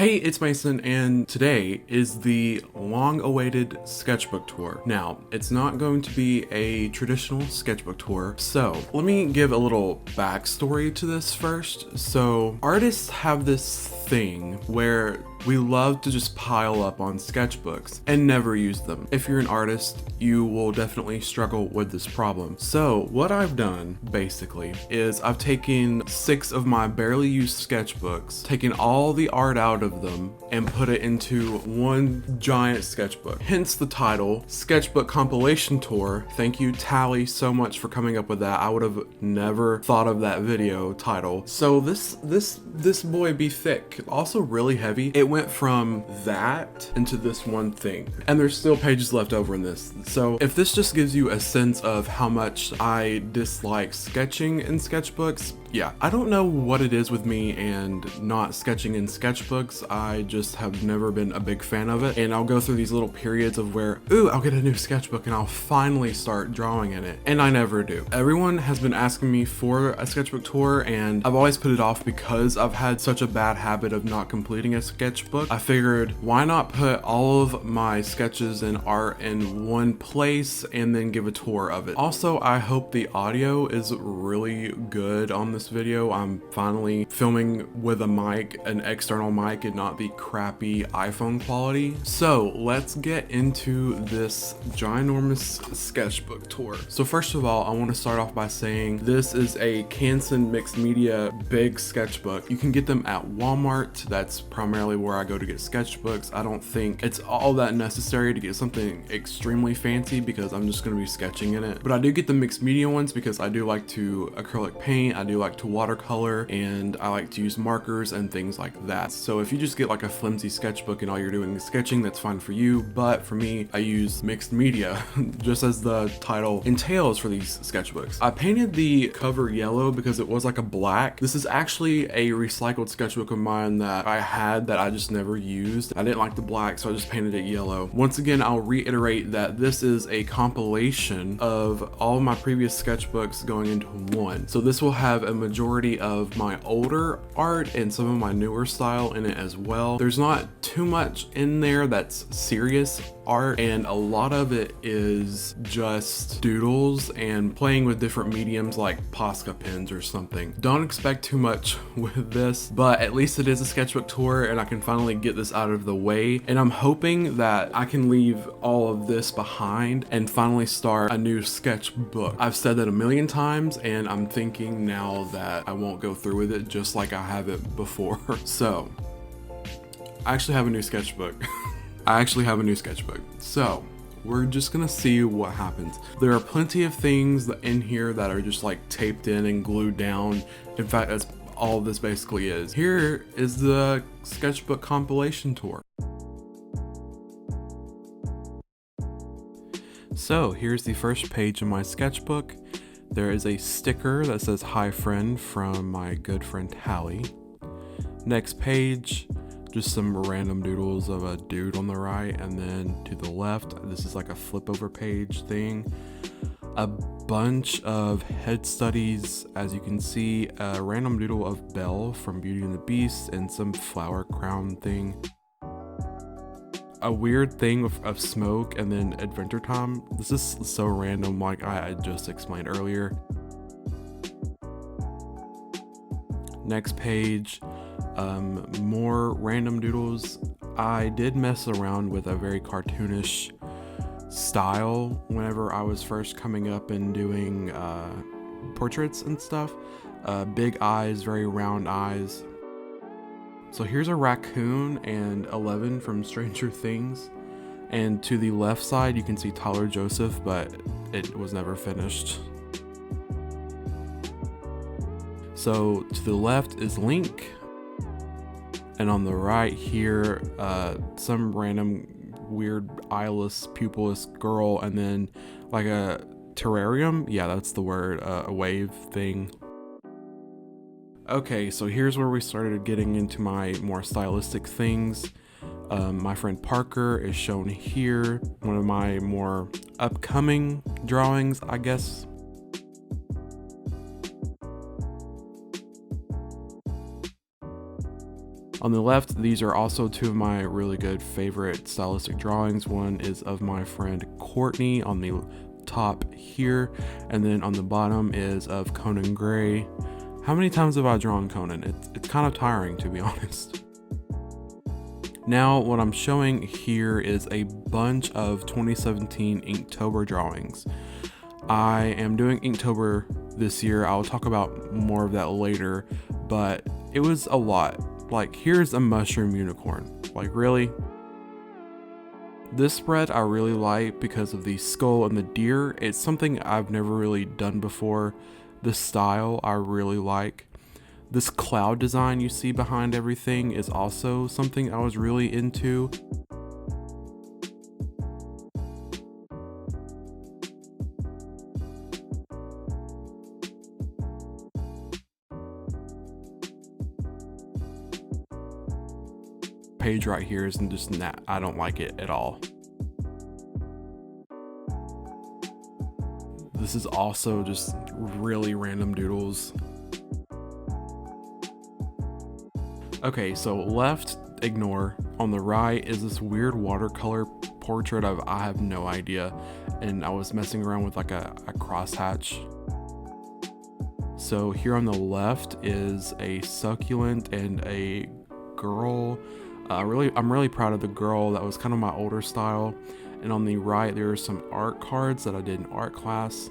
Hey, it's Mason, and today is the long-awaited sketchbook tour. Now, it's not going to be a traditional sketchbook tour, so let me give a little backstory to this first. So, artists have this thing where we love to just pile up on sketchbooks and never use them. If you're an artist, you will definitely struggle with this problem. So what I've done basically is I've taken 6 of my barely used sketchbooks, taken all the art out of them and put it into one giant sketchbook. Hence the title, Sketchbook Compilation Tour. Thank you, Tally, so much for coming up with that. I would have never thought of that video title. So this boy be thick, also really heavy. It went from that into this one thing, and there's still pages left over in this. So if this just gives you a sense of how much I dislike sketching in sketchbooks, yeah, I don't know what it is with me and not sketching in sketchbooks. I just have never been a big fan of it, and I'll go through these little periods of where, ooh, I'll get a new sketchbook and I'll finally start drawing in it, and I never do. Everyone has been asking me for a sketchbook tour, and I've always put it off because I've had such a bad habit of not completing a sketchbook. I figured, why not put all of my sketches and art in one place and then give a tour of it. Also, I hope the audio is really good on this video. I'm finally filming with a mic, an external mic, and not the crappy iPhone quality. So let's get into this ginormous sketchbook tour. So first of all, I want to start off by saying this is a Canson mixed media big sketchbook. You can get them at Walmart. That's primarily where I go to get sketchbooks. I don't think it's all that necessary to get something extremely fancy because I'm just going to be sketching in it. But I do get the mixed media ones because I do like to acrylic paint, I do like to watercolor, and I like to use markers and things like that. So if you just get like a flimsy sketchbook and all you're doing is sketching, that's fine for you. But for me, I use mixed media just as the title entails for these sketchbooks. I painted the cover yellow because it was like a black. This is actually a recycled sketchbook of mine that I had that I just never used. I didn't like the black, so I just painted it yellow. Once again, I'll reiterate that this is a compilation of all of my previous sketchbooks going into one. So this will have a majority of my older art and some of my newer style in it as well. There's not too much in there that's serious art, and a lot of it is just doodles and playing with different mediums like Posca pens or something. Don't expect too much with this, but at least it is a sketchbook tour and I can finally get this out of the way, and I'm hoping that I can leave all of this behind and finally start a new sketchbook. I've said that a million times, and I'm thinking now that I won't go through with it just like I have it before. So I actually have a new sketchbook. So we're just gonna see what happens. There are plenty of things in here that are just like taped in and glued down. In fact, that's all this basically is. Here is the sketchbook compilation tour. So here's the first page of my sketchbook. There is a sticker that says "Hi friend" from my good friend Tally. Next page, just some random doodles of a dude on the right, and then to the left, this is like a flip over page thing. A bunch of head studies, as you can see, a random doodle of Belle from Beauty and the Beast, and some flower crown thing. A weird thing of smoke, and then Adventure Time. This is so random, like I just explained earlier. Next page, more random doodles. I did mess around with a very cartoonish style whenever I was first coming up and doing portraits and stuff. Big eyes, very round eyes. So here's a raccoon and 11 from Stranger Things, and to the left side you can see Tyler Joseph, but it was never finished. So to the left is Link, and on the right here, some random weird eyeless, pupilless girl, and then like a terrarium. Yeah, that's the word, a wave thing. Okay, so here's where we started getting into my more stylistic things. My friend Parker is shown here, one of my more upcoming drawings, I guess. On the left, these are also two of my really good favorite stylistic drawings. One is of my friend Courtney on the top here, and then on the bottom is of Conan Gray. How many times have I drawn Conan? It's kind of tiring, to be honest. Now, what I'm showing here is a bunch of 2017 Inktober drawings. I am doing Inktober this year. I'll talk about more of that later, but it was a lot. Like, here's a mushroom unicorn. Like, really? This spread I really like because of the skull and the deer. It's something I've never really done before. The style I really like. This cloud design you see behind everything is also something I was really into. Page right here isn't just that. I don't like it at all. This is also just really random doodles. Okay, so left, ignore. On the right is this weird watercolor portrait of I have no idea, and I was messing around with like a crosshatch. So here on the left is a succulent and a girl. I'm really proud of the girl. That was kind of my older style. And on the right, there are some art cards that I did in art class.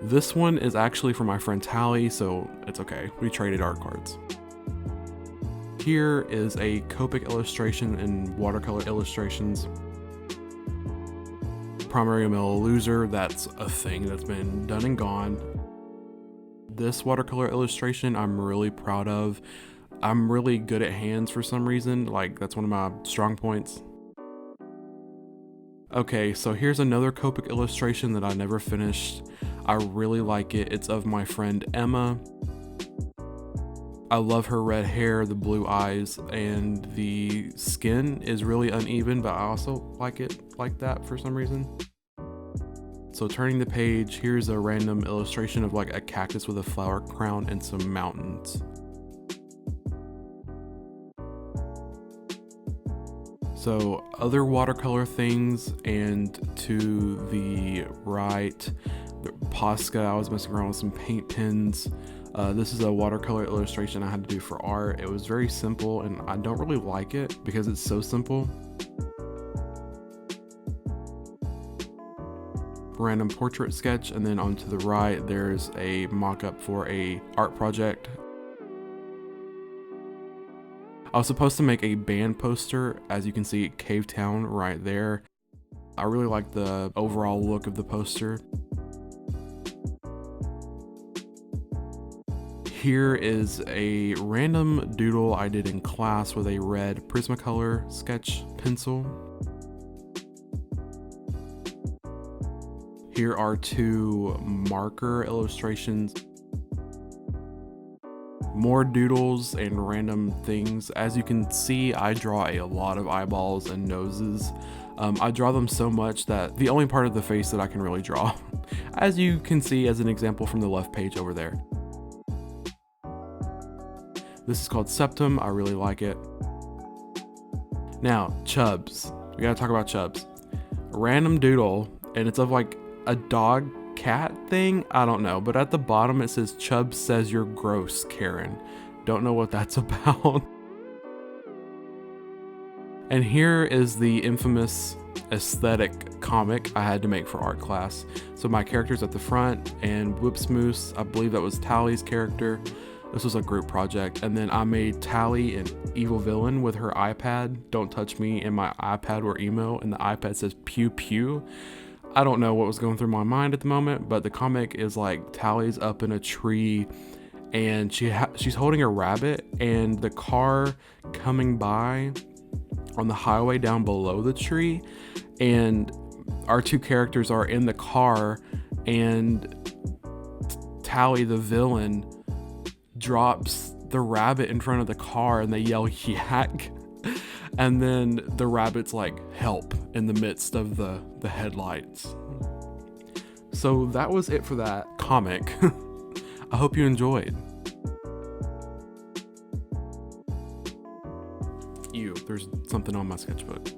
This one is actually for my friend Tally, so it's okay. We traded art cards. Here is a Copic illustration and watercolor illustrations. Primary Male Loser, that's a thing that's been done and gone. This watercolor illustration I'm really proud of. I'm really good at hands for some reason, like that's one of my strong points. Okay, so here's another Copic illustration that I never finished. I really like it. It's of my friend Emma. I love her red hair, the blue eyes, and the skin is really uneven, but I also like it like that for some reason. So turning the page, here's a random illustration of like a cactus with a flower crown and some mountains. So other watercolor things, and to the right, Posca, I was messing around with some paint pens. This is a watercolor illustration I had to do for art. It was very simple, and I don't really like it because it's so simple. Random portrait sketch, and then onto the right, there's a mock-up for a art project. I was supposed to make a band poster, as you can see, Cave Town right there. I really like the overall look of the poster. Here is a random doodle I did in class with a red Prismacolor sketch pencil. Here are two marker illustrations. More doodles and random things. As you can see, I draw a lot of eyeballs and noses. I draw them so much that the only part of the face that I can really draw, as you can see as an example from the left page over there. This is called Septum. I really like it. Now, Chubs. We gotta talk about Chubs. Random doodle, and it's of like a dog cat thing, I don't know, but at the bottom it says Chubbs says you're gross, Karen. Don't know what that's about. And here is the infamous aesthetic comic I had to make for art class. So my character's at the front, and Whoops Moose, I believe that was Tally's character. This was a group project, and then I made Tally an evil villain with her iPad, Don't Touch Me, and my iPad were emo, and the iPad says pew pew. I don't know what was going through my mind at the moment, but the comic is like Tally's up in a tree, and she's holding a rabbit, and the car coming by on the highway down below the tree, and our two characters are in the car, and Tally, the villain, drops the rabbit in front of the car, and they yell yak. And then the rabbit's like, help, in the midst of the headlights. So that was it for that comic. I hope you enjoyed. there's something on my sketchbook.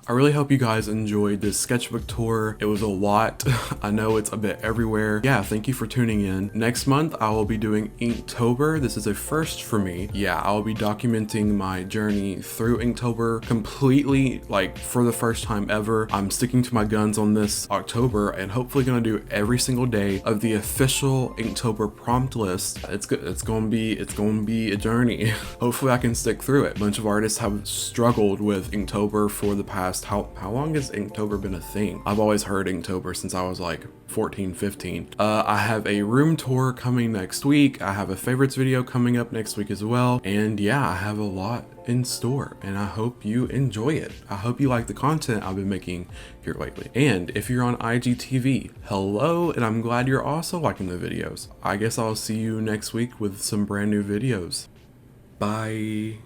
I really hope you guys enjoyed this sketchbook tour. It was a lot. I know it's a bit everywhere. Yeah, thank you for tuning in. Next month, I will be doing Inktober. This is a first for me. Yeah, I'll be documenting my journey through Inktober completely, like for the first time ever. I'm sticking to my guns on this October and hopefully gonna do every single day of the official Inktober prompt list. It's good. It's gonna be a journey. Hopefully I can stick through it. A bunch of artists have struggled with Inktober for the past, how long has Inktober been a thing? I've always heard Inktober since I was like 14, 15. I have a room tour coming next week. I have a favorites video coming up next week as well. And yeah, I have a lot in store and I hope you enjoy it. I hope you like the content I've been making here lately. And if you're on IGTV, hello, and I'm glad you're also liking the videos. I guess I'll see you next week with some brand new videos. Bye.